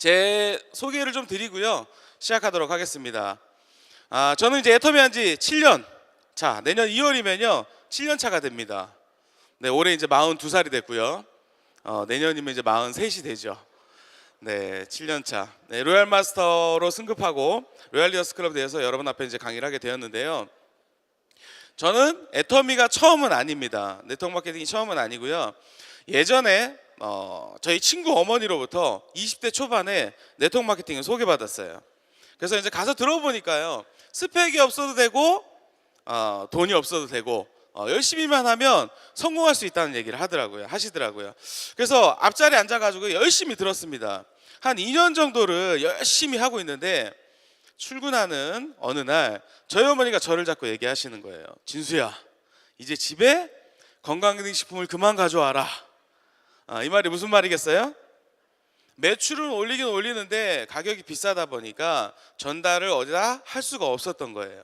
제 소개를 좀 드리고요. 시작하도록 하겠습니다. 저는 이제 애터미 한지 7년. 자, 내년 2월이면요. 7년 차가 됩니다. 네, 올해 이제 42살이 됐고요. 내년이면 이제 43이 되죠. 네, 7년 차. 네, 로얄 마스터로 승급하고 로얄 리더스 클럽에 대해서 여러분 앞에 이제 강의를 하게 되었는데요. 저는 애터미가 처음은 아닙니다. 네트워크 마케팅이 처음은 아니고요. 예전에 저희 친구 어머니로부터 20대 초반에 네트워크 마케팅을 소개받았어요. 그래서 이제 가서 들어보니까요, 스펙이 없어도 되고 돈이 없어도 되고 열심히만 하면 성공할 수 있다는 얘기를 하시더라고요. 그래서 앞자리에 앉아가지고 열심히 들었습니다. 한 2년 정도를 열심히 하고 있는데 출근하는 어느 날 저희 어머니가 저를 잡고 얘기하시는 거예요. 진수야, 이제 집에 건강기능식품을 그만 가져와라. 이 말이 무슨 말이겠어요? 매출은 올리긴 올리는데 가격이 비싸다 보니까 전달을 어디다 할 수가 없었던 거예요.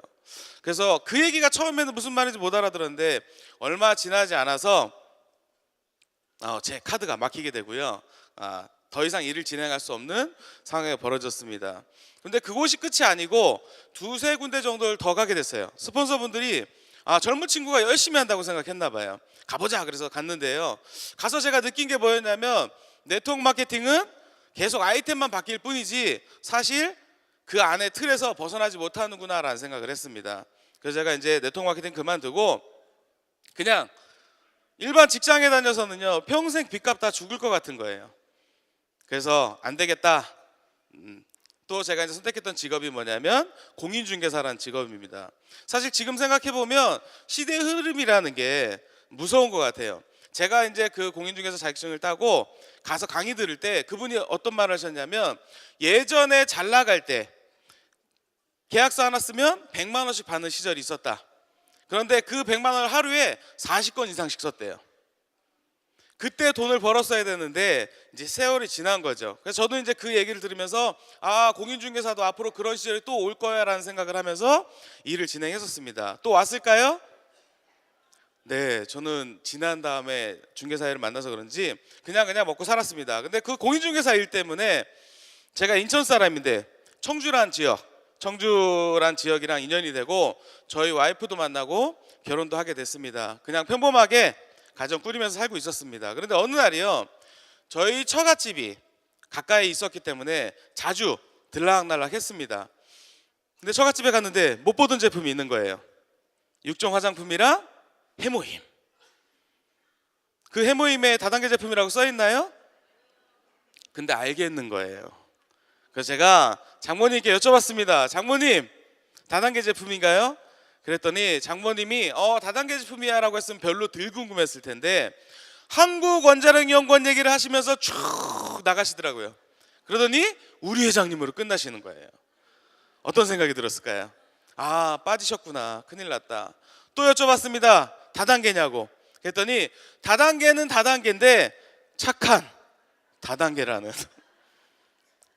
그래서 그 얘기가 처음에는 무슨 말인지 못 알아들었는데 얼마 지나지 않아서 제 카드가 막히게 되고요. 더 이상 일을 진행할 수 없는 상황이 벌어졌습니다. 근데 그곳이 끝이 아니고 두세 군데 정도를 더 가게 됐어요. 스폰서분들이 젊은 친구가 열심히 한다고 생각했나 봐요. 가보자 그래서 갔는데요. 가서 제가 느낀 게 뭐였냐면 네트워크 마케팅은 계속 아이템만 바뀔 뿐이지 사실 그 안에 틀에서 벗어나지 못하는구나 라는 생각을 했습니다. 그래서 제가 이제 네트워크 마케팅 그만두고 그냥 일반 직장에 다녀서는요 평생 빚값 다 죽을 것 같은 거예요. 그래서 안 되겠다. 또 제가 이제 선택했던 직업이 뭐냐면 공인중개사라는 직업입니다. 사실 지금 생각해보면 시대의 흐름이라는 게 무서운 것 같아요. 제가 이제 그 공인중개사 자격증을 따고 가서 강의 들을 때 그분이 어떤 말을 하셨냐면 예전에 잘 나갈 때 계약서 하나 쓰면 100만 원씩 받는 시절이 있었다. 그런데 그 100만 원을 하루에 40건 이상씩 썼대요. 그때 돈을 벌었어야 되는데 이제 세월이 지난 거죠. 그래서 저도 이제 그 얘기를 들으면서 공인중개사도 앞으로 그런 시절이 또 올 거야 라는 생각을 하면서 일을 진행했었습니다. 또 왔을까요? 네, 저는 지난 다음에 중개사를 만나서 그런지 그냥 먹고 살았습니다. 근데 그 공인중개사 일 때문에 제가 인천 사람인데 청주란 지역이랑 인연이 되고 저희 와이프도 만나고 결혼도 하게 됐습니다. 그냥 평범하게 가정 꾸리면서 살고 있었습니다. 그런데 어느 날이요, 저희 처갓집이 가까이 있었기 때문에 자주 들락날락 했습니다. 근데 처갓집에 갔는데 못 보던 제품이 있는 거예요. 육종 화장품이랑 해모임. 그 해모임에 다단계 제품이라고 써 있나요? 근데 알겠는 거예요. 그래서 제가 장모님께 여쭤봤습니다. 장모님, 다단계 제품인가요? 그랬더니 장모님이 다단계 제품이야 라고 했으면 별로 덜 궁금했을 텐데 한국원자력연구원 얘기를 하시면서 쭉 나가시더라고요. 그러더니 우리 회장님으로 끝나시는 거예요. 어떤 생각이 들었을까요? 빠지셨구나, 큰일 났다. 또 여쭤봤습니다. 다단계냐고. 그랬더니 다단계는 다단계인데 착한 다단계라는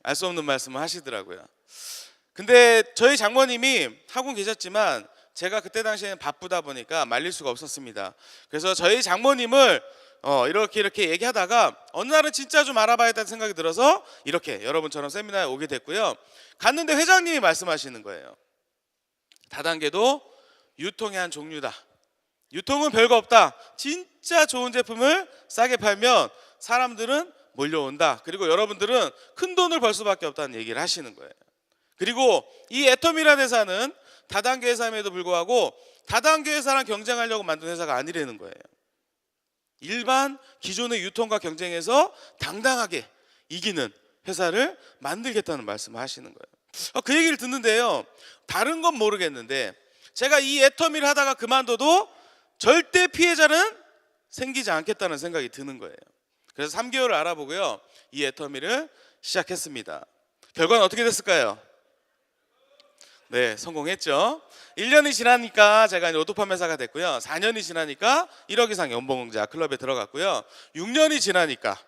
알 수 없는 말씀을 하시더라고요. 근데 저희 장모님이 하고 계셨지만 제가 그때 당시에는 바쁘다 보니까 말릴 수가 없었습니다. 그래서 저희 장모님을 이렇게 얘기하다가 어느 날은 진짜 좀 알아봐야겠다는 생각이 들어서 이렇게 여러분처럼 세미나에 오게 됐고요. 갔는데 회장님이 말씀하시는 거예요. 다단계도 유통의 한 종류다. 유통은 별거 없다. 진짜 좋은 제품을 싸게 팔면 사람들은 몰려온다. 그리고 여러분들은 큰 돈을 벌 수밖에 없다는 얘기를 하시는 거예요. 그리고 이 애터미라는 회사는 다단계 회사임에도 불구하고 다단계 회사랑 경쟁하려고 만든 회사가 아니라는 거예요. 일반 기존의 유통과 경쟁해서 당당하게 이기는 회사를 만들겠다는 말씀을 하시는 거예요. 그 얘기를 듣는데요, 다른 건 모르겠는데 제가 이 애터미를 하다가 그만둬도 절대 피해자는 생기지 않겠다는 생각이 드는 거예요. 그래서 3개월을 알아보고요, 이 애터미를 시작했습니다. 결과는 어떻게 됐을까요? 네, 성공했죠. 1년이 지나니까 제가 이제 오토 판매사가 됐고요. 4년이 지나니까 1억 이상 연봉자 클럽에 들어갔고요. 6년이 지나니까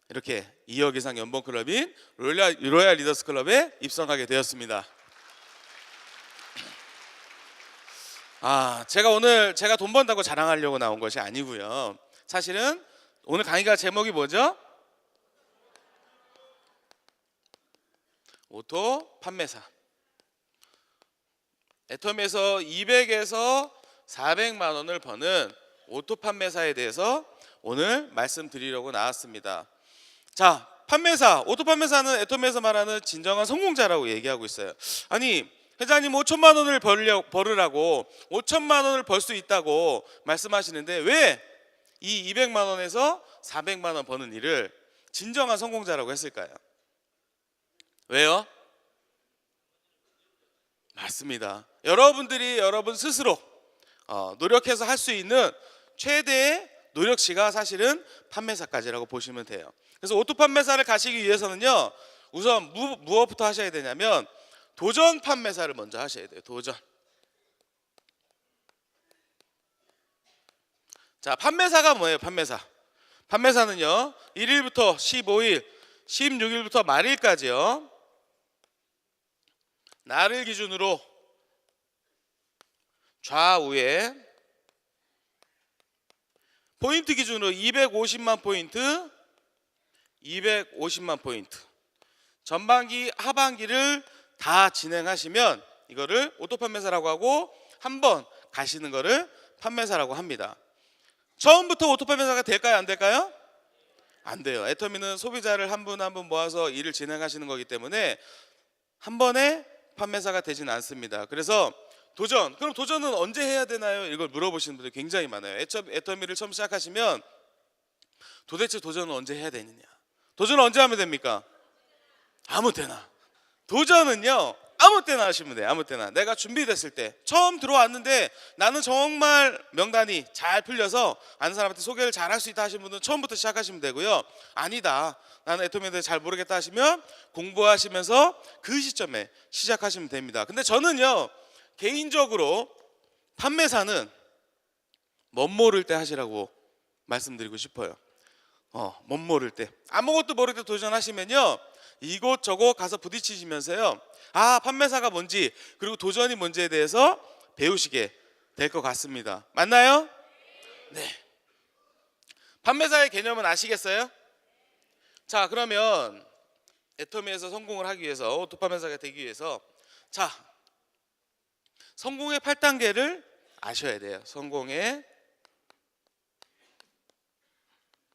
이렇게 2억 이상 연봉 클럽인 로얄 리더스 클럽에 입성하게 되었습니다. 제가 돈 번다고 자랑하려고 나온 것이 아니고요. 사실은 오늘 강의가 제목이 뭐죠? 오토 판매사. 애터미에서 200에서 400만 원을 버는 오토 판매사에 대해서 오늘 말씀드리려고 나왔습니다. 자, 판매사, 오토 판매사는 애터미에서 말하는 진정한 성공자라고 얘기하고 있어요. 아니, 회장님 5천만 원을 벌으라고 5천만 원을 벌 수 있다고 말씀하시는데 왜 이 200만 원에서 400만 원 버는 일을 진정한 성공자라고 했을까요? 왜요? 맞습니다. 여러분들이 여러분 스스로 노력해서 할 수 있는 최대의 노력치가 사실은 판매사까지라고 보시면 돼요. 그래서 오토 판매사를 가시기 위해서는요, 우선 무엇부터 하셔야 되냐면 도전 판매사를 먼저 하셔야 돼요. 도전. 자, 판매사가 뭐예요? 판매사. 판매사는요, 1일부터 15일, 16일부터 말일까지요, 날을 기준으로 좌우에 포인트 기준으로 250만 포인트, 250만 포인트, 전반기, 하반기를 다 진행하시면 이거를 오토 판매사라고 하고, 한번 가시는 거를 판매사라고 합니다. 처음부터 오토 판매사가 될까요? 안 될까요? 안 돼요. 애터미는 소비자를 한 분 한 분 모아서 일을 진행하시는 거기 때문에 한 번에 판매사가 되진 않습니다. 그래서 도전, 그럼 도전은 언제 해야 되나요? 이걸 물어보시는 분들이 굉장히 많아요. 애터미를 처음 시작하시면 도대체 도전은 언제 해야 되느냐? 도전은 언제 하면 됩니까? 아무 때나. 도전은요, 아무 때나 하시면 돼요. 아무 때나. 내가 준비됐을 때, 처음 들어왔는데 나는 정말 명단이 잘 풀려서 아는 사람한테 소개를 잘 할 수 있다 하시는 분은 처음부터 시작하시면 되고요. 아니다, 나는 애터미에 대해 잘 모르겠다 하시면 공부하시면서 그 시점에 시작하시면 됩니다. 근데 저는요, 개인적으로 판매사는 멋 모를 때 하시라고 말씀드리고 싶어요. 멋 모를 때, 아무것도 모를 때 도전하시면요, 이곳저곳 가서 부딪히시면서요, 아, 판매사가 뭔지 그리고 도전이 뭔지에 대해서 배우시게 될 것 같습니다. 맞나요? 네. 판매사의 개념은 아시겠어요? 자, 그러면 애터미에서 성공을 하기 위해서, 오토 판매사가 되기 위해서, 자, 성공의 8단계를 아셔야 돼요. 성공의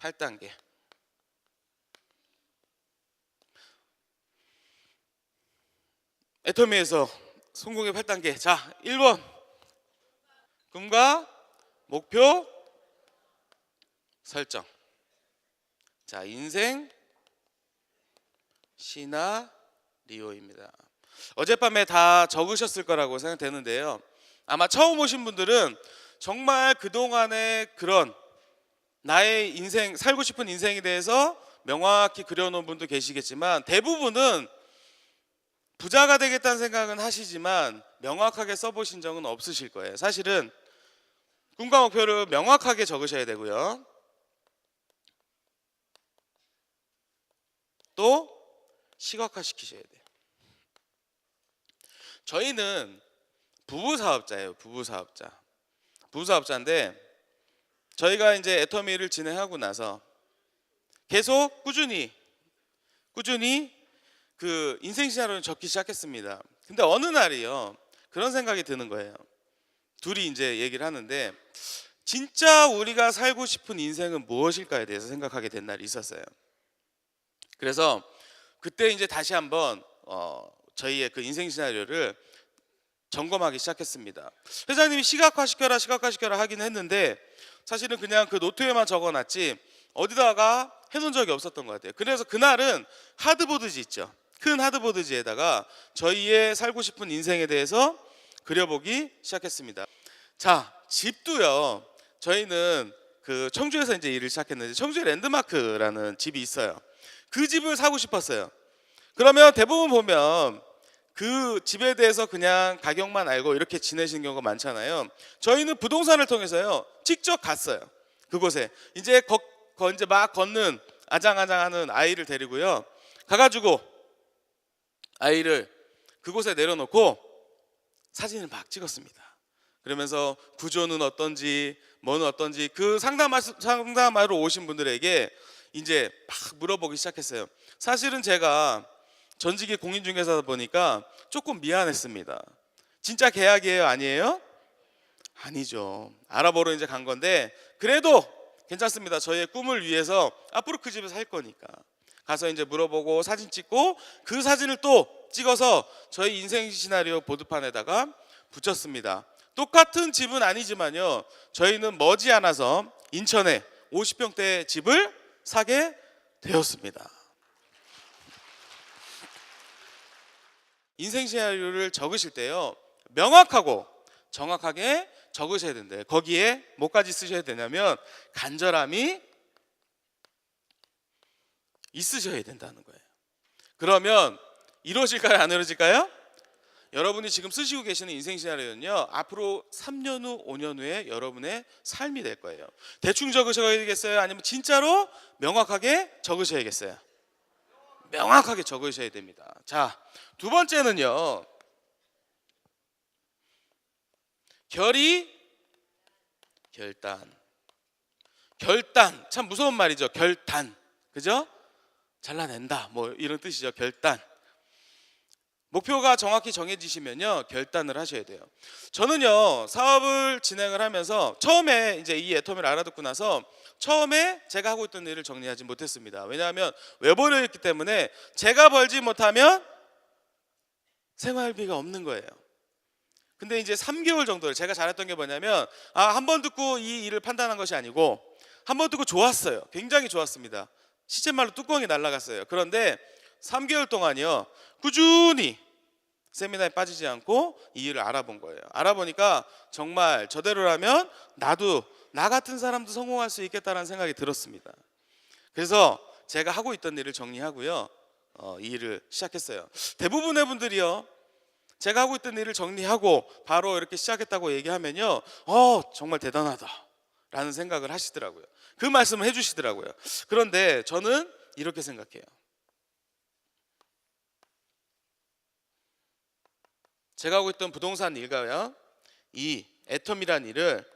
8단계. 애터미에서 성공의 8단계. 자, 1번 꿈과 목표 설정. 자, 인생 시나리오입니다. 어젯밤에 다 적으셨을 거라고 생각되는데요, 아마 처음 오신 분들은 정말 그동안의 그런 나의 인생, 살고 싶은 인생에 대해서 명확히 그려놓은 분도 계시겠지만, 대부분은 부자가 되겠다는 생각은 하시지만 명확하게 써보신 적은 없으실 거예요. 사실은 꿈과 목표를 명확하게 적으셔야 되고요, 또 시각화 시키셔야 돼요. 저희는 부부사업자예요. 부부사업자인데 저희가 이제 애터미를 진행하고 나서 계속 꾸준히 그 인생 시나리오를 적기 시작했습니다. 근데 어느 날이요, 그런 생각이 드는 거예요. 둘이 이제 얘기를 하는데, 진짜 우리가 살고 싶은 인생은 무엇일까에 대해서 생각하게 된 날이 있었어요. 그래서 그때 이제 다시 한번 저희의 그 인생 시나리오를 점검하기 시작했습니다. 회장님이 시각화시켜라 하긴 했는데 사실은 그냥 그 노트에만 적어놨지 어디다가 해놓은 적이 없었던 것 같아요. 그래서 그날은 하드보드지 있죠, 큰 하드보드지에다가 저희의 살고 싶은 인생에 대해서 그려보기 시작했습니다. 자, 집도요, 저희는 그 청주에서 이제 일을 시작했는데 청주에 랜드마크라는 집이 있어요. 그 집을 사고 싶었어요. 그러면 대부분 보면 그 집에 대해서 그냥 가격만 알고 이렇게 지내시는 경우가 많잖아요. 저희는 부동산을 통해서요, 직접 갔어요. 그곳에 이제 이제 막 걷는 아장아장하는 아이를 데리고요, 가가지고 아이를 그곳에 내려놓고 사진을 막 찍었습니다. 그러면서 구조는 어떤지 뭐는 어떤지 그 상담하러 오신 분들에게 이제 막 물어보기 시작했어요. 사실은 제가 전직의 공인중개사다 보니까 조금 미안했습니다. 진짜 계약이에요, 아니에요? 아니죠. 알아보러 이제 간 건데 그래도 괜찮습니다. 저희의 꿈을 위해서 앞으로 그 집에 살 거니까 가서 이제 물어보고 사진 찍고 그 사진을 또 찍어서 저희 인생 시나리오 보드판에다가 붙였습니다. 똑같은 집은 아니지만요, 저희는 머지않아서 인천에 50평대 집을 사게 되었습니다. 인생 시나리오를 적으실 때요, 명확하고 정확하게 적으셔야 된대요. 거기에 뭐까지 쓰셔야 되냐면 간절함이 있으셔야 된다는 거예요. 그러면 이루어질까요, 안 이루어질까요? 여러분이 지금 쓰시고 계시는 인생 시나리오는요, 앞으로 3년 후, 5년 후에 여러분의 삶이 될 거예요. 대충 적으셔야겠어요? 아니면 진짜로 명확하게 적으셔야겠어요? 명확하게 적으셔야 됩니다. 자, 두 번째는요, 결단. 결단 참 무서운 말이죠. 결단, 그죠? 잘라낸다, 뭐 이런 뜻이죠. 결단. 목표가 정확히 정해지시면요, 결단을 하셔야 돼요. 저는요, 사업을 진행을 하면서 처음에 이제 이 애터미를 알아듣고 나서 처음에 제가 하고 있던 일을 정리하지 못했습니다. 왜냐하면 외벌이에 있기 때문에 제가 벌지 못하면 생활비가 없는 거예요. 근데 이제 3개월 정도를 제가 잘했던 게 뭐냐면, 한 번 듣고 이 일을 판단한 것이 아니고 한 번 듣고 좋았어요. 굉장히 좋았습니다. 시쳇말로 뚜껑이 날아갔어요. 그런데 3개월 동안이요, 꾸준히 세미나에 빠지지 않고 이 일을 알아본 거예요. 알아보니까 정말 저대로라면 나도, 나 같은 사람도 성공할 수 있겠다는 생각이 들었습니다. 그래서 제가 하고 있던 일을 정리하고요, 이 일을 시작했어요. 대부분의 분들이요, 제가 하고 있던 일을 정리하고 바로 이렇게 시작했다고 얘기하면요, 정말 대단하다 라는 생각을 하시더라고요. 그 말씀을 해주시더라고요. 그런데 저는 이렇게 생각해요. 제가 하고 있던 부동산 일가요, 이 애텀이란 일을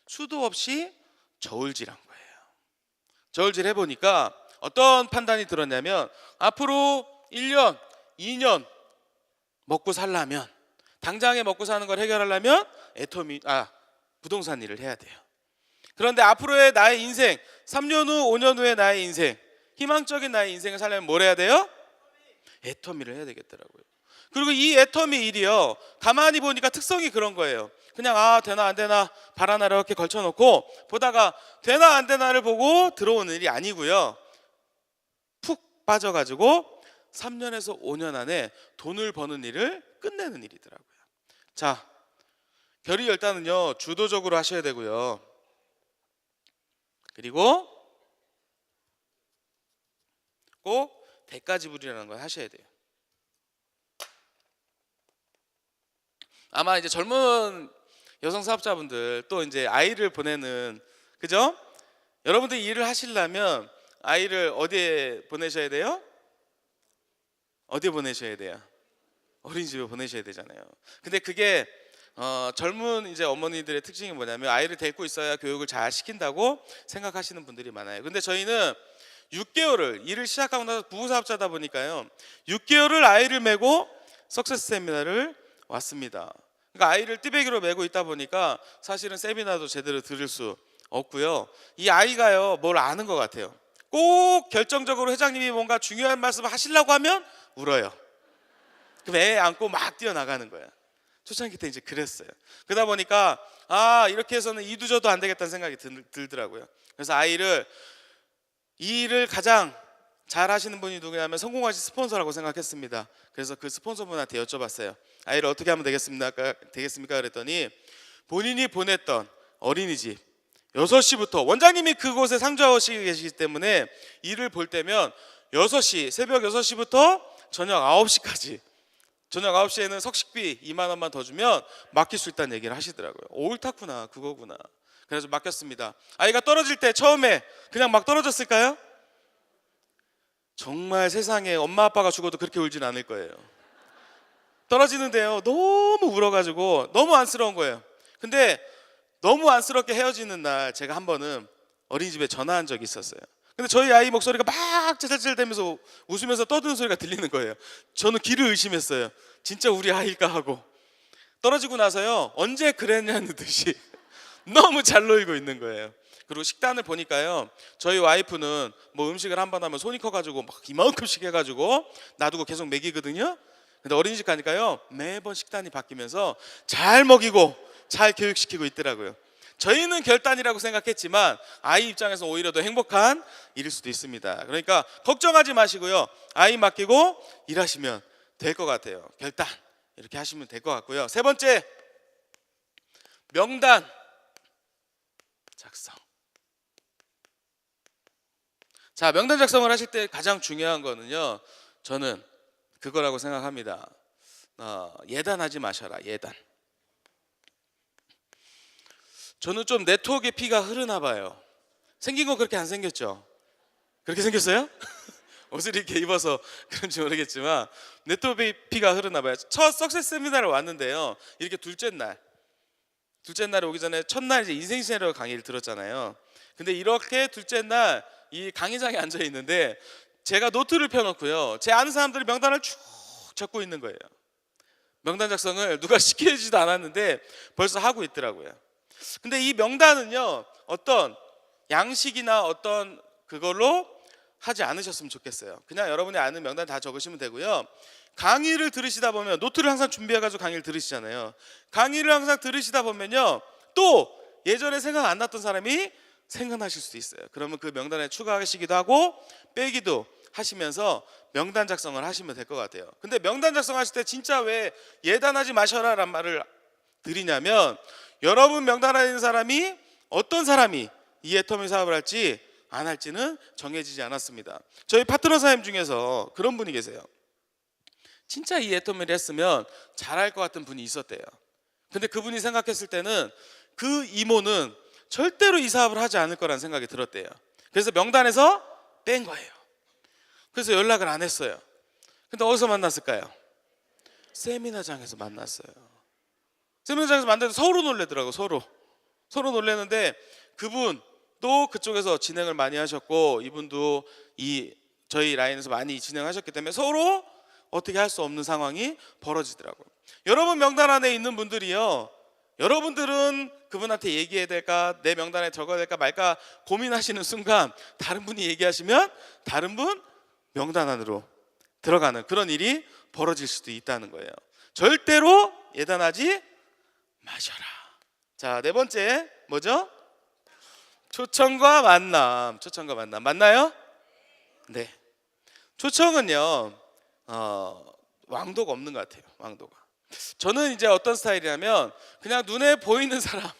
수도 없이 저울질한 거예요. 저울질 해보니까 어떤 판단이 들었냐면, 앞으로 1년, 2년 먹고 살려면, 당장에 먹고 사는 걸 해결하려면 부동산 일을 해야 돼요. 그런데 앞으로의 나의 인생, 3년 후, 5년 후의 나의 인생, 희망적인 나의 인생을 살려면 뭘 해야 돼요? 애터미를 해야 되겠더라고요. 그리고 이 애터미 일이요, 가만히 보니까 특성이 그런 거예요. 그냥 되나 안 되나 발 하나 이렇게 걸쳐놓고 보다가 되나 안 되나를 보고 들어오는 일이 아니고요, 푹 빠져가지고 3년에서 5년 안에 돈을 버는 일을 끝내는 일이더라고요. 자, 결단은요, 주도적으로 하셔야 되고요, 그리고 꼭 대가 지불이라는 걸 하셔야 돼요. 아마 이제 젊은 여성 사업자분들, 또 이제 아이를 보내는, 그죠? 여러분들이 일을 하시려면 아이를 어디에 보내셔야 돼요? 어디에 보내셔야 돼요? 어린이집에 보내셔야 되잖아요. 근데 그게 젊은 이제 어머니들의 특징이 뭐냐면, 아이를 데리고 있어야 교육을 잘 시킨다고 생각하시는 분들이 많아요. 근데 저희는 6개월을 일을 시작하고 나서 부부사업자다 보니까요, 6개월을 아이를 메고 석세스 세미나를 왔습니다. 그러니까 아이를 띠배기로 메고 있다 보니까 사실은 세미나도 제대로 들을 수 없고요, 이 아이가요, 뭘 아는 것 같아요. 꼭 결정적으로 회장님이 뭔가 중요한 말씀을 하시려고 하면 울어요. 그럼 애 안고 막 뛰어나가는 거예요. 초창기 때 이제 그랬어요. 그러다 보니까 이렇게 해서는 이두저도 안 되겠다는 생각이 들더라고요. 그래서 이 일을 가장 잘 하시는 분이 누구냐면 성공하신 스폰서라고 생각했습니다. 그래서 그 스폰서분한테 여쭤봤어요. 아이를 어떻게 하면 되겠습니까? 그랬더니 본인이 보냈던 어린이집 6시부터, 원장님이 그곳에 상주하고 계시기 때문에 일을 볼 때면 6시, 새벽 6시부터 저녁 9시까지, 저녁 9시에는 석식비 2만 원만 더 주면 맡길 수 있다는 얘기를 하시더라고요. 옳다구나, 그거구나. 그래서 맡겼습니다. 아이가 떨어질 때 처음에 그냥 막 떨어졌을까요? 정말 세상에 엄마 아빠가 죽어도 그렇게 울진 않을 거예요. 떨어지는데요, 너무 울어가지고 너무 안쓰러운 거예요. 근데 너무 안쓰럽게 헤어지는 날 제가 한 번은 어린이집에 전화한 적이 있었어요. 근데 저희 아이 목소리가 막 짤짤짤대면서 웃으면서 떠드는 소리가 들리는 거예요. 저는 귀를 의심했어요. 진짜 우리 아이일까 하고. 떨어지고 나서요, 언제 그랬냐는 듯이 너무 잘 놀고 있는 거예요. 그리고 식단을 보니까요, 저희 와이프는 뭐 음식을 한 번 하면 손이 커가지고 막 이만큼씩 해가지고 놔두고 계속 먹이거든요. 근데 어린이집 가니까요, 매번 식단이 바뀌면서 잘 먹이고 잘 교육시키고 있더라고요. 저희는 결단이라고 생각했지만 아이 입장에서 오히려 더 행복한 일일 수도 있습니다. 그러니까 걱정하지 마시고요, 아이 맡기고 일하시면 될 것 같아요. 결단 이렇게 하시면 될 것 같고요. 세 번째, 명단 작성. 자, 명단 작성을 하실 때 가장 중요한 거는요, 저는 그거라고 생각합니다. 예단하지 마셔라. 예단. 저는 좀 네트워크의 피가 흐르나 봐요. 생긴 건 그렇게 안 생겼죠? 그렇게 생겼어요? 옷을 이렇게 입어서 그런지 모르겠지만 네트워크의 피가 흐르나 봐요. 첫 석세스 세미나를 왔는데요, 이렇게 둘째 날에 오기 전에 첫날 이제 인생 시나리오 강의를 들었잖아요. 근데 이렇게 둘째 날 이 강의장에 앉아 있는데 제가 노트를 펴놓고요, 제 아는 사람들이 명단을 쭉 적고 있는 거예요. 명단 작성을 누가 시켜주지도 않았는데 벌써 하고 있더라고요. 근데 이 명단은요, 어떤 양식이나 어떤 그걸로 하지 않으셨으면 좋겠어요. 그냥 여러분이 아는 명단 다 적으시면 되고요. 강의를 들으시다 보면 노트를 항상 준비해가지고 강의를 들으시잖아요. 강의를 항상 들으시다 보면요, 또 예전에 생각 안 났던 사람이 생각나실 수도 있어요. 그러면 그 명단에 추가하시기도 하고 빼기도 하시면서 명단 작성을 하시면 될 것 같아요. 근데 명단 작성하실 때 진짜 왜 예단하지 마셔라 란 말을 드리냐면, 여러분 명단 안에 있는 사람이 어떤 사람이 이 애터미 사업을 할지 안 할지는 정해지지 않았습니다. 저희 파트너 사님 중에서 그런 분이 계세요. 진짜 이 애터미를 했으면 잘할 것 같은 분이 있었대요. 근데 그분이 생각했을 때는 그 이모는 절대로 이 사업을 하지 않을 거라는 생각이 들었대요. 그래서 명단에서 뺀 거예요. 그래서 연락을 안 했어요. 근데 어디서 만났을까요? 세미나장에서 만났어요. 세미나장에서 만나서 서로 놀래더라고요. 서로 놀래는데 그분도 그쪽에서 진행을 많이 하셨고 이분도 저희 라인에서 많이 진행하셨기 때문에 서로 어떻게 할 수 없는 상황이 벌어지더라고요. 여러분 명단 안에 있는 분들이요, 여러분들은 그분한테 얘기해야 될까, 내 명단에 적어야 될까 말까 고민하시는 순간 다른 분이 얘기하시면 다른 분 명단 안으로 들어가는 그런 일이 벌어질 수도 있다는 거예요. 절대로 예단하지 마셔라. 자, 네 번째 뭐죠? 초청과 만남. 초청과 만남 맞나요? 네. 초청은요, 왕도가 없는 것 같아요. 왕도가. 저는 이제 어떤 스타일이냐면 그냥 눈에 보이는 사람,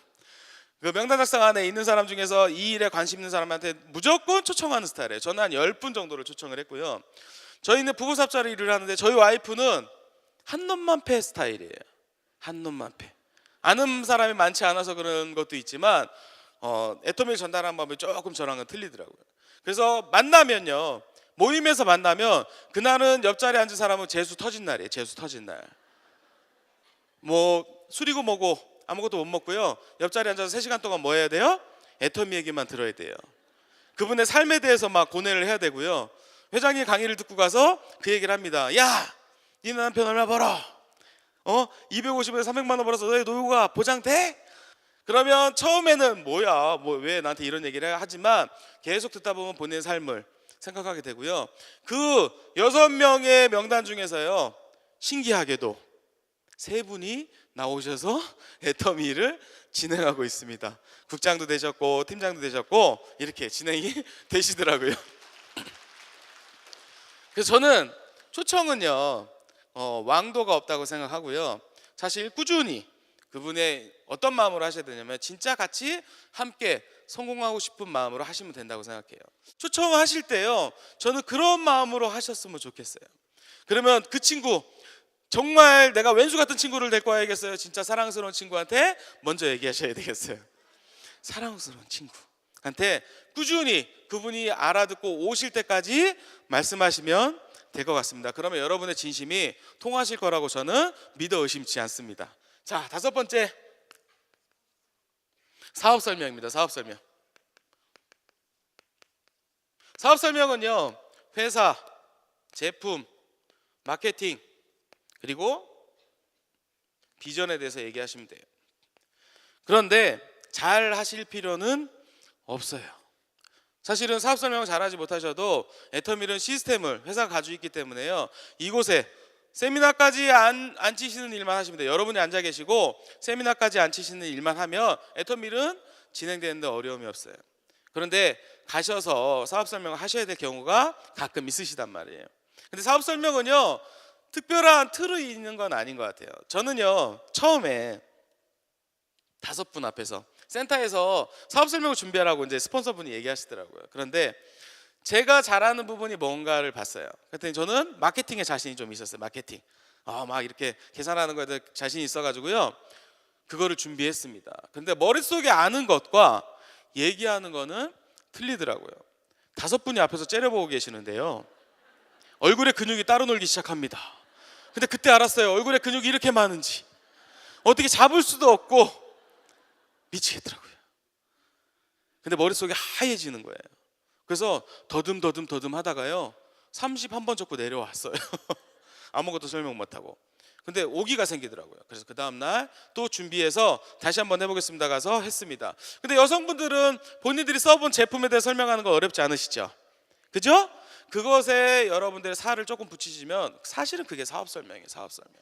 그 명단 작성 안에 있는 사람 중에서 이 일에 관심 있는 사람한테 무조건 초청하는 스타일이에요. 저는 한 10분 정도를 초청을 했고요. 저희는 부부삽자로 일을 하는데 저희 와이프는 한 놈만 패 스타일이에요. 한 놈만 패. 아는 사람이 많지 않아서 그런 것도 있지만 애터미를 전달하는 방법이 조금 저랑은 틀리더라고요. 그래서 만나면요, 모임에서 만나면 그날은 옆자리에 앉은 사람은 재수 터진 날이에요. 재수 터진 날. 뭐 술이고 뭐고 아무것도 못 먹고요, 옆자리에 앉아서 3시간 동안 뭐 해야 돼요? 애터미 얘기만 들어야 돼요. 그분의 삶에 대해서 막 고뇌를 해야 되고요. 회장님 강의를 듣고 가서 그 얘기를 합니다. 야, 니네 남편 얼마 벌어? 250에서 300만 원 벌어서 너의 노후가 보장돼? 그러면 처음에는 뭐야, 뭐 왜 나한테 이런 얘기를 해? 하지만 계속 듣다 보면 본인의 삶을 생각하게 되고요. 그 6명의 명단 중에서요, 신기하게도 3분이 나오셔서 애터미를 진행하고 있습니다. 국장도 되셨고 팀장도 되셨고 이렇게 진행이 되시더라고요. 그래서 저는 초청은요, 왕도가 없다고 생각하고요. 사실 꾸준히 그분의 어떤 마음으로 하셔야 되냐면 진짜 같이 함께 성공하고 싶은 마음으로 하시면 된다고 생각해요. 초청하실 때요, 저는 그런 마음으로 하셨으면 좋겠어요. 그러면 그 친구, 정말 내가 왼수 같은 친구를 데리고 와야겠어요? 진짜 사랑스러운 친구한테 먼저 얘기하셔야 되겠어요. 사랑스러운 친구한테 꾸준히 그분이 알아듣고 오실 때까지 말씀하시면 될 것 같습니다. 그러면 여러분의 진심이 통하실 거라고 저는 믿어 의심치 않습니다. 자, 5번째, 사업 설명입니다. 사업 설명. 사업 설명은요, 회사, 제품, 마케팅, 그리고 비전에 대해서 얘기하시면 돼요. 그런데 잘 하실 필요는 없어요. 사실은 사업 설명을 잘하지 못하셔도 애터미는 시스템을 회사가 가지고 있기 때문에요, 이곳에 세미나까지 안 치시는 일만 하시면 돼요. 여러분이 앉아 계시고 세미나까지 안 치시는 일만 하면 애터미는 진행되는데 어려움이 없어요. 그런데 가셔서 사업 설명을 하셔야 될 경우가 가끔 있으시단 말이에요. 근데 사업 설명은요, 특별한 틀이 있는 건 아닌 것 같아요. 저는요, 처음에 5분 앞에서 센터에서 사업 설명을 준비하라고 이제 스폰서분이 얘기하시더라고요. 그런데 제가 잘하는 부분이 뭔가를 봤어요. 그랬더니 저는 마케팅에 자신이 좀 있었어요. 마케팅. 막 이렇게 계산하는 거에 자신이 있어가지고요, 그거를 준비했습니다. 근데 머릿속에 아는 것과 얘기하는 거는 틀리더라고요. 5분이 앞에서 째려보고 계시는데요, 얼굴에 근육이 따로 놀기 시작합니다. 근데 그때 알았어요. 얼굴에 근육이 이렇게 많은지. 어떻게 잡을 수도 없고 미치겠더라고요. 근데 머릿속이 하얘지는 거예요. 그래서 더듬 하다가요, 31번 적고 내려왔어요. 아무것도 설명 못하고. 근데 오기가 생기더라고요. 그래서 그 다음날 또 준비해서 다시 한번 해보겠습니다 가서 했습니다. 근데 여성분들은 본인들이 써본 제품에 대해 설명하는 거 어렵지 않으시죠? 그죠? 그것에 여러분들의 살을 조금 붙이시면 사실은 그게 사업 설명이에요. 사업 설명.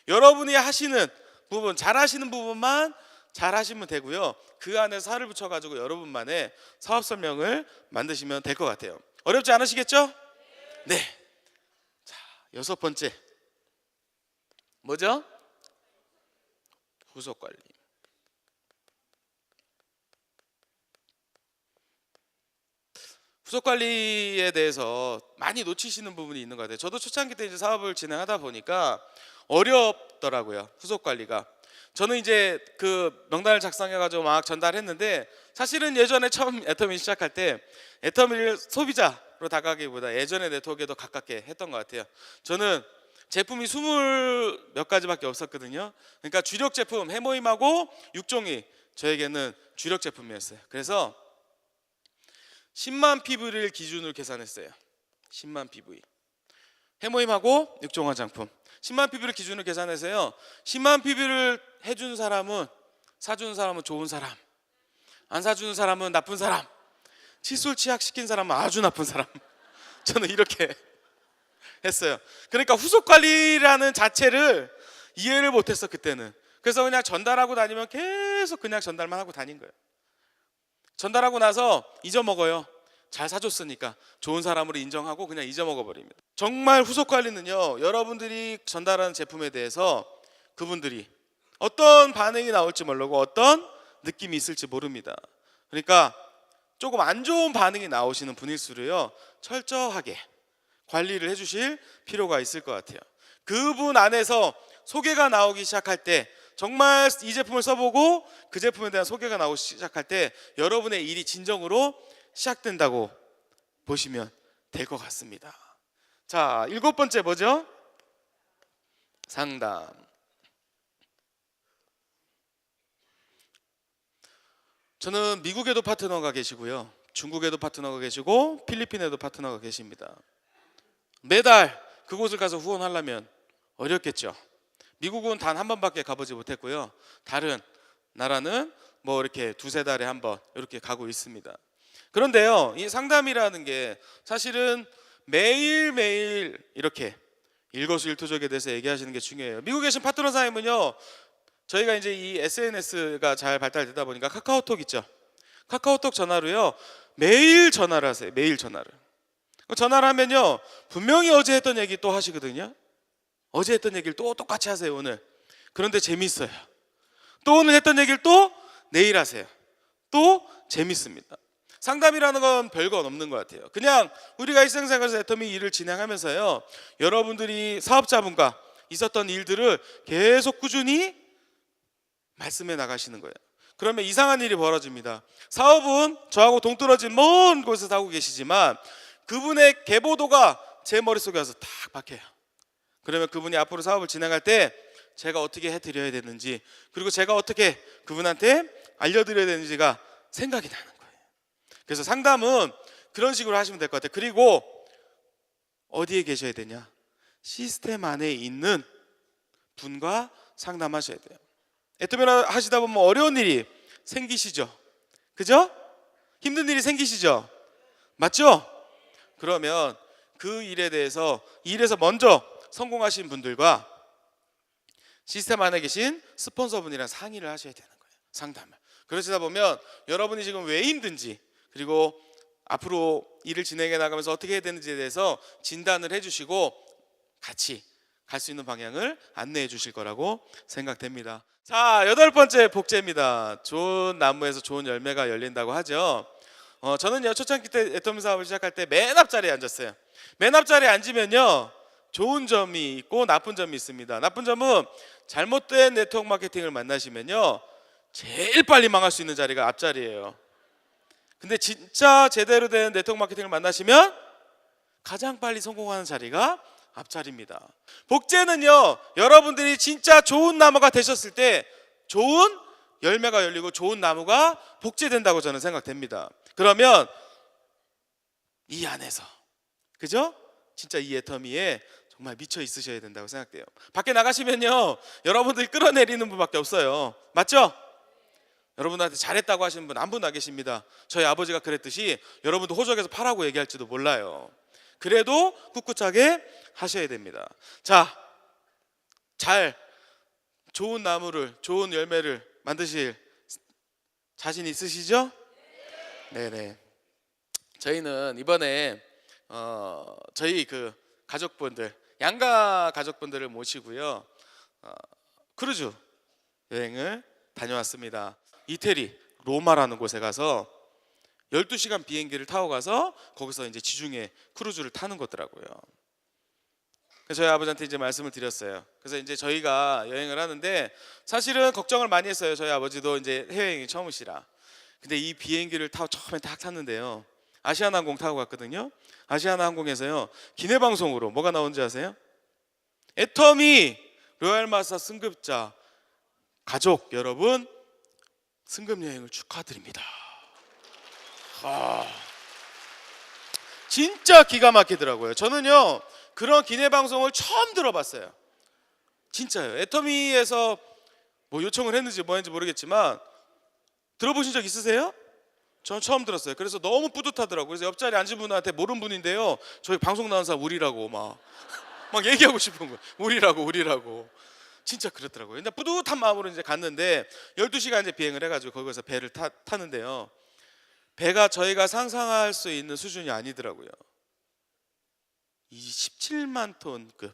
여러분이 하시는 부분, 잘 하시는 부분만 잘 하시면 되고요, 그 안에 살을 붙여가지고 여러분만의 사업 설명을 만드시면 될 것 같아요. 어렵지 않으시겠죠? 네. 자, 6번째 뭐죠? 후속 관리. 후속 관리에 대해서 많이 놓치시는 부분이 있는 것 같아요. 저도 초창기 때 이제 사업을 진행하다 보니까 어렵더라고요, 후속 관리가. 저는 이제 그 명단을 작성해가지고 막 전달했는데, 사실은 예전에 처음 애터미 시작할 때 애터미를 소비자로 다가가기보다 예전의 네트워크에 더 가깝게 했던 것 같아요. 저는 제품이 20 몇 가지밖에 없었거든요. 그러니까 주력 제품 해모임하고 육종이 저에게는 주력 제품이었어요. 그래서 10만 PV를 기준으로 계산했어요. 10만 PV. 해모임하고 육종 화장품 10만 PV를 기준으로 계산해서요, 10만 PV를 해주는 사람은, 사주는 사람은 좋은 사람, 안 사주는 사람은 나쁜 사람, 칫솔 치약시킨 사람은 아주 나쁜 사람. 저는 이렇게 했어요. 그러니까 후속 관리라는 자체를 이해를 못했어 그때는. 그래서 그냥 전달하고 다니면 계속 그냥 전달만 하고 다닌 거예요. 전달하고 나서 잊어먹어요. 잘 사줬으니까 좋은 사람으로 인정하고 그냥 잊어먹어 버립니다. 정말 후속 관리는요, 여러분들이 전달하는 제품에 대해서 그분들이 어떤 반응이 나올지 모르고 어떤 느낌이 있을지 모릅니다. 그러니까 조금 안 좋은 반응이 나오시는 분일수록요, 철저하게 관리를 해주실 필요가 있을 것 같아요. 그분 안에서 소개가 나오기 시작할 때, 정말 이 제품을 써보고 그 제품에 대한 소개가 나오기 시작할 때 여러분의 일이 진정으로 시작된다고 보시면 될 것 같습니다. 자, 7번째 뭐죠? 상담. 저는 미국에도 파트너가 계시고요, 중국에도 파트너가 계시고 필리핀에도 파트너가 계십니다. 매달 그곳을 가서 후원하려면 어렵겠죠. 미국은 단 한 번밖에 가보지 못했고요, 다른 나라는 뭐 이렇게 2-3달에 한 번 이렇게 가고 있습니다. 그런데요, 이 상담이라는 게 사실은 매일매일 이렇게 일거수일투족에 대해서 얘기하시는 게 중요해요. 미국에 계신 파트너 사님은요, 저희가 이제 이 SNS가 잘 발달되다 보니까 카카오톡 있죠. 카카오톡 전화로요, 매일 전화를 하세요. 매일 전화를. 전화를 하면요, 분명히 어제 했던 얘기 또 하시거든요. 어제 했던 얘기를 또 똑같이 하세요 오늘. 그런데 재밌어요. 또 오늘 했던 얘기를 또 내일 하세요. 또 재밌습니다. 상담이라는 건 별건 없는 것 같아요. 그냥 우리가 일상생활에서 애터미 일을 진행하면서요, 여러분들이 사업자분과 있었던 일들을 계속 꾸준히 말씀해 나가시는 거예요. 그러면 이상한 일이 벌어집니다. 사업은 저하고 동떨어진 먼 곳에서 하고 계시지만 그분의 계보도가 제 머릿속에 와서 딱 박혀요. 그러면 그분이 앞으로 사업을 진행할 때 제가 어떻게 해드려야 되는지, 그리고 제가 어떻게 그분한테 알려드려야 되는지가 생각이 나는 거예요. 그래서 상담은 그런 식으로 하시면 될 것 같아요. 그리고 어디에 계셔야 되냐? 시스템 안에 있는 분과 상담하셔야 돼요. 애터미를 하시다 보면 어려운 일이 생기시죠? 그죠? 힘든 일이 생기시죠? 맞죠? 그러면 그 일에 대해서 이 일에서 먼저 성공하신 분들과 시스템 안에 계신 스폰서분이랑 상의를 하셔야 되는 거예요. 상담을. 그러시다 보면 여러분이 지금 왜 힘든지, 그리고 앞으로 일을 진행해 나가면서 어떻게 해야 되는지에 대해서 진단을 해주시고 같이 갈 수 있는 방향을 안내해 주실 거라고 생각됩니다. 자, 8번째 복제입니다. 좋은 나무에서 좋은 열매가 열린다고 하죠. 저는요, 초창기 때 애터미 사업을 시작할 때 맨 앞자리에 앉았어요. 맨 앞자리에 앉으면요, 좋은 점이 있고 나쁜 점이 있습니다. 나쁜 점은 잘못된 네트워크 마케팅을 만나시면요, 제일 빨리 망할 수 있는 자리가 앞자리예요. 근데 진짜 제대로 된 네트워크 마케팅을 만나시면 가장 빨리 성공하는 자리가 앞자리입니다. 복제는요, 여러분들이 진짜 좋은 나무가 되셨을 때 좋은 열매가 열리고 좋은 나무가 복제된다고 저는 생각됩니다. 그러면 이 안에서, 그죠? 진짜 이 애터미에 정말 미쳐 있으셔야 된다고 생각돼요. 밖에 나가시면요, 여러분들 끌어내리는 분밖에 없어요. 맞죠? 여러분한테 잘했다고 하시는 분 한 분 안 계십니다. 저희 아버지가 그랬듯이 여러분도 호적에서 파라고 얘기할지도 몰라요. 그래도 꿋꿋하게 하셔야 됩니다. 자, 좋은 나무를, 좋은 열매를 만드실 자신 있으시죠? 네네. 저희는 이번에 저희 그 가족분들, 양가 가족분들을 모시고요, 크루즈 여행을 다녀왔습니다. 이태리 로마라는 곳에 가서 12시간 비행기를 타고 가서 거기서 이제 지중해 크루즈를 타는 거더라고요. 그래서 저희 아버지한테 이제 말씀을 드렸어요. 그래서 이제 저희가 여행을 하는데 사실은 걱정을 많이 했어요. 저희 아버지도 이제 해외여행이 처음이시라. 근데 이 비행기를 타고 처음에 딱 탔는데요, 아시아나항공 타고 갔거든요. 아시아나항공에서요, 기내 방송으로 뭐가 나온지 아세요? 애터미 로얄마사 승급자 가족 여러분, 승급 여행을 축하드립니다. 진짜 기가 막히더라고요. 저는요, 그런 기내 방송을 처음 들어봤어요. 진짜요. 애터미에서 뭐 요청을 했는지 뭐 했는지 모르겠지만 들어보신 적 있으세요? 저는 처음 들었어요. 그래서 너무 뿌듯하더라고요. 그래서 옆자리에 앉은 분한테 모르는 분인데요, 저희 방송 나온 사람 우리라고 막 얘기하고 싶은 거예요. 우리라고. 진짜 그렇더라고요. 근데 뿌듯한 마음으로 이제 갔는데 12시간 이제 비행을 해가지고 거기서 배를 타는데요, 배가 저희가 상상할 수 있는 수준이 아니더라고요. 이 17만 톤급,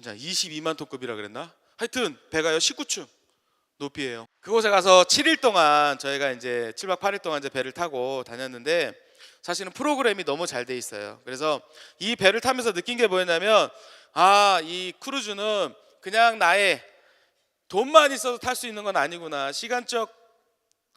22만 톤급이라 그랬나? 하여튼 배가요 19층 높이에요. 그곳에 가서 7일 동안 저희가 이제 7박 8일 동안 이제 배를 타고 다녔는데 사실은 프로그램이 너무 잘 돼 있어요. 그래서 이 배를 타면서 느낀 게 뭐였냐면, 이 크루즈는 그냥 나의 돈만 있어서 탈 수 있는 건 아니구나. 시간적,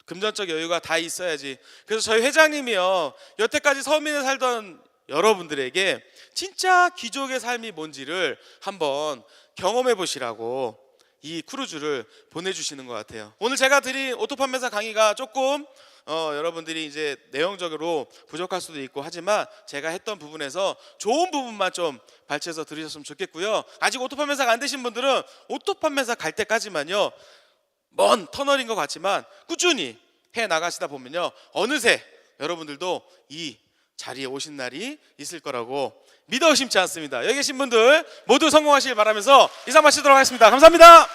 금전적 여유가 다 있어야지. 그래서 저희 회장님이요, 여태까지 서민에 살던 여러분들에게 진짜 귀족의 삶이 뭔지를 한번 경험해 보시라고 이 크루즈를 보내주시는 것 같아요. 오늘 제가 드린 오토판매사 강의가 조금 여러분들이 이제 내용적으로 부족할 수도 있고 하지만 제가 했던 부분에서 좋은 부분만 좀 발췌해서 들으셨으면 좋겠고요. 아직 오토판매사가 안 되신 분들은 오토판매사 갈 때까지만요, 먼 터널인 것 같지만 꾸준히 해 나가시다 보면요, 어느새 여러분들도 이 자리에 오신 날이 있을 거라고 믿어 의심치 않습니다. 여기 계신 분들 모두 성공하시길 바라면서 인사 마치도록 하겠습니다. 감사합니다.